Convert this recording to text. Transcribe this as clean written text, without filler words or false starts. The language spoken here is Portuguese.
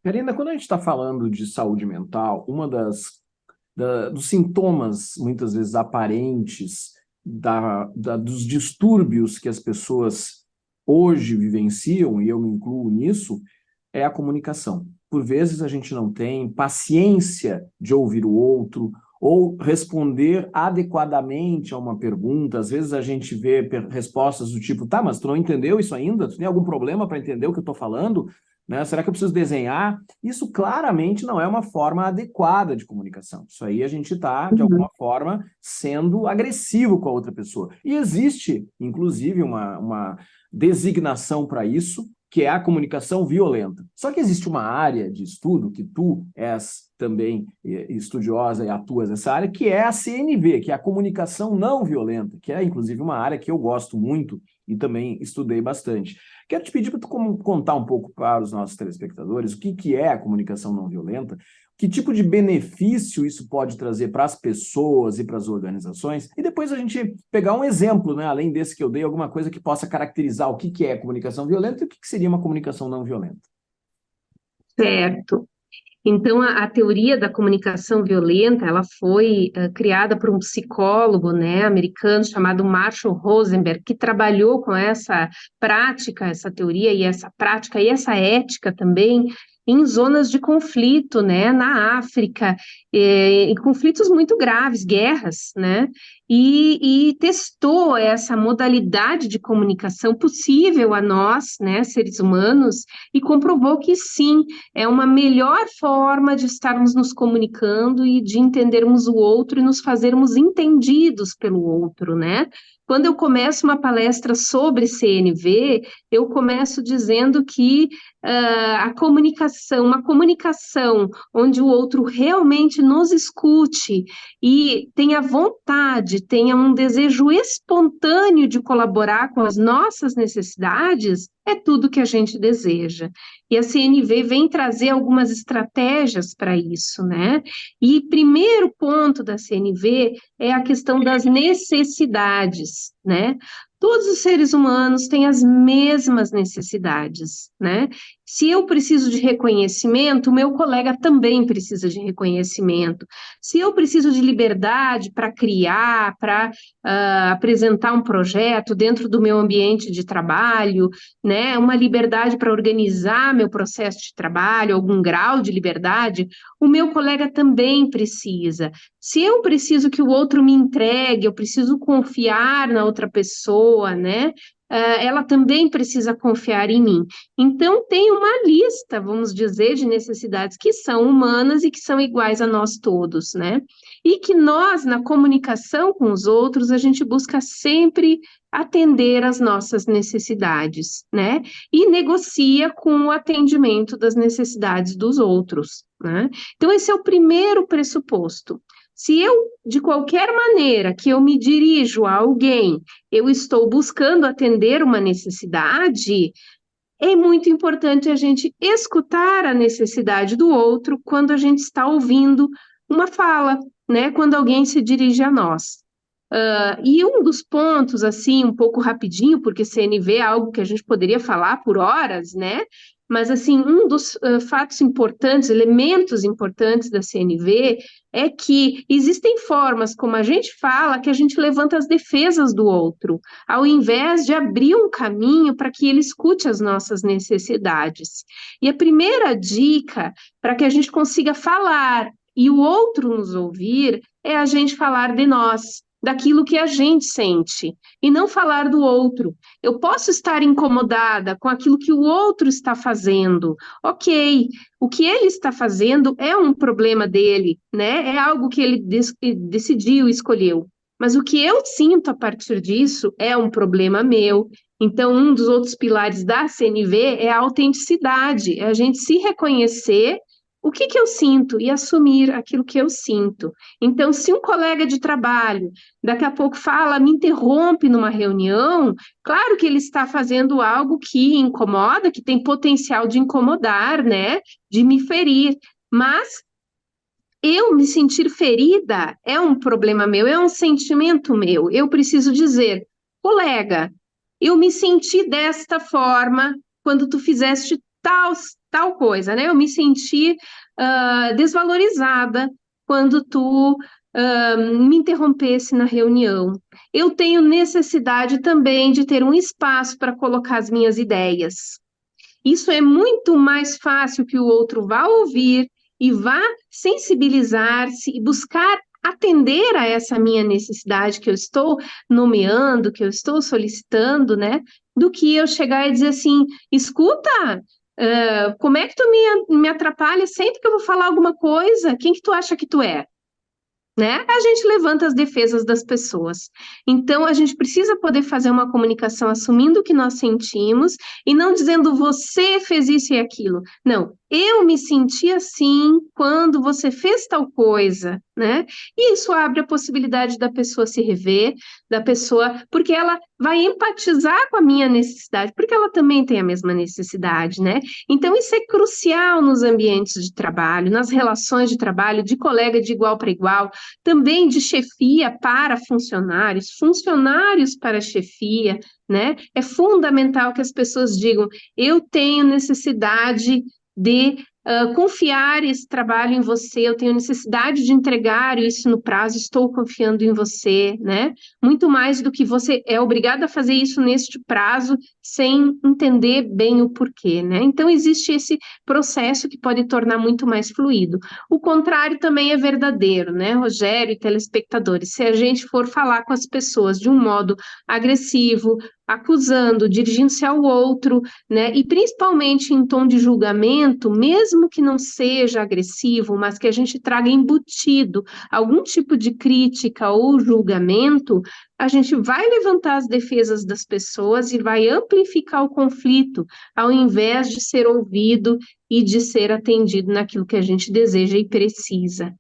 Karina, quando a gente está falando de saúde mental, dos sintomas, muitas vezes aparentes, dos distúrbios que as pessoas hoje vivenciam, e eu me incluo nisso, é a comunicação. Por vezes a gente não tem paciência de ouvir o outro ou responder adequadamente a uma pergunta. Às vezes a gente vê respostas do tipo, tá, mas tu não entendeu isso ainda? Tu tem algum problema para entender o que eu estou falando? Né? Será que eu preciso desenhar? Isso claramente não é uma forma adequada de comunicação. Isso aí a gente está, de alguma Uhum. forma, sendo agressivo com a outra pessoa. E existe, inclusive, uma designação para isso, que é a comunicação violenta. Só que existe uma área de estudo, que tu és também estudiosa e atuas nessa área, que é a CNV, que é a comunicação não violenta, que é, inclusive, uma área que eu gosto muito e também estudei bastante. Quero te pedir para tu contar um pouco para os nossos telespectadores o que é a comunicação não violenta, que tipo de benefício isso pode trazer para as pessoas e para as organizações, e depois a gente pegar um exemplo, né, além desse que eu dei, alguma coisa que possa caracterizar o que é comunicação violenta e o que seria uma comunicação não violenta. Certo. Então, a teoria da comunicação violenta, ela foi criada por um psicólogo, né, americano chamado Marshall Rosenberg, que trabalhou com essa prática, essa teoria e essa prática e essa ética também em zonas de conflito, né, na África, em conflitos muito graves, guerras, né, e testou essa modalidade de comunicação possível a nós, né, seres humanos, e comprovou que sim, é uma melhor forma de estarmos nos comunicando e de entendermos o outro e nos fazermos entendidos pelo outro, né? Quando eu começo uma palestra sobre CNV, eu começo dizendo que a comunicação, uma comunicação onde o outro realmente nos escute e tenha vontade, tenha um desejo espontâneo de colaborar com as nossas necessidades, é tudo que a gente deseja. E a CNV vem trazer algumas estratégias para isso, né? E primeiro ponto da CNV é a questão das necessidades, né? Todos os seres humanos têm as mesmas necessidades, né? Se eu preciso de reconhecimento, o meu colega também precisa de reconhecimento. Se eu preciso de liberdade para criar, para apresentar um projeto dentro do meu ambiente de trabalho, né, uma liberdade para organizar meu processo de trabalho, algum grau de liberdade, o meu colega também precisa. Se eu preciso que o outro me entregue, eu preciso confiar na outra pessoa, né? Ela também precisa confiar em mim. Então, tem uma lista, vamos dizer, de necessidades que são humanas e que são iguais a nós todos, né? E que nós, na comunicação com os outros, a gente busca sempre atender às nossas necessidades, né? E negocia com o atendimento das necessidades dos outros, né? Então, esse é o primeiro pressuposto. Se eu, de qualquer maneira que eu me dirijo a alguém, eu estou buscando atender uma necessidade, é muito importante a gente escutar a necessidade do outro quando a gente está ouvindo uma fala, né? Quando alguém se dirige a nós. E um dos pontos, assim, um pouco rapidinho, porque CNV é algo que a gente poderia falar por horas, né? Mas, assim, um dos fatos importantes, elementos importantes da CNV é que existem formas, como a gente fala, que a gente levanta as defesas do outro, ao invés de abrir um caminho para que ele escute as nossas necessidades. E a primeira dica para que a gente consiga falar e o outro nos ouvir é a gente falar de nós, daquilo que a gente sente, e não falar do outro. Eu posso estar incomodada com aquilo que o outro está fazendo. Ok, o que ele está fazendo é um problema dele, né? É algo que ele decidiu, escolheu. Mas o que eu sinto a partir disso é um problema meu. Então, um dos outros pilares da CNV é a autenticidade, é a gente se reconhecer o que eu sinto e assumir aquilo que eu sinto. Então, se um colega de trabalho daqui a pouco fala, me interrompe numa reunião, claro que ele está fazendo algo que incomoda, que tem potencial de incomodar, né? De me ferir. Mas eu me sentir ferida é um problema meu, é um sentimento meu. Eu preciso dizer, colega, eu me senti desta forma quando tu fizeste tal coisa, né? Eu me senti desvalorizada quando tu me interrompesse na reunião. Eu tenho necessidade também de ter um espaço para colocar as minhas ideias. Isso é muito mais fácil que o outro vá ouvir e vá sensibilizar-se e buscar atender a essa minha necessidade que eu estou nomeando, que eu estou solicitando, né? Do que eu chegar e dizer assim: escuta, como é que tu me atrapalha sempre que eu vou falar alguma coisa? Quem que tu acha que tu é? Né? A gente levanta as defesas das pessoas. Então, a gente precisa poder fazer uma comunicação assumindo o que nós sentimos e não dizendo você fez isso e aquilo. Não, eu me senti assim quando você fez tal coisa, né? E isso abre a possibilidade da pessoa se rever, da pessoa, porque ela vai empatizar com a minha necessidade, porque ela também tem a mesma necessidade, né? Então, isso é crucial nos ambientes de trabalho, nas relações de trabalho, de colega de igual para igual, também de chefia para funcionários, funcionários para chefia, né? É fundamental que as pessoas digam: eu tenho necessidade de confiar esse trabalho em você, eu tenho necessidade de entregar isso no prazo, estou confiando em você, né? Muito mais do que você é obrigado a fazer isso neste prazo sem entender bem o porquê, né? Então, existe esse processo que pode tornar muito mais fluido. O contrário também é verdadeiro, né, Rogério e telespectadores? Se a gente for falar com as pessoas de um modo agressivo, acusando, dirigindo-se ao outro, né, e principalmente em tom de julgamento, mesmo que não seja agressivo, mas que a gente traga embutido algum tipo de crítica ou julgamento, a gente vai levantar as defesas das pessoas e vai amplificar o conflito, ao invés de ser ouvido e de ser atendido naquilo que a gente deseja e precisa.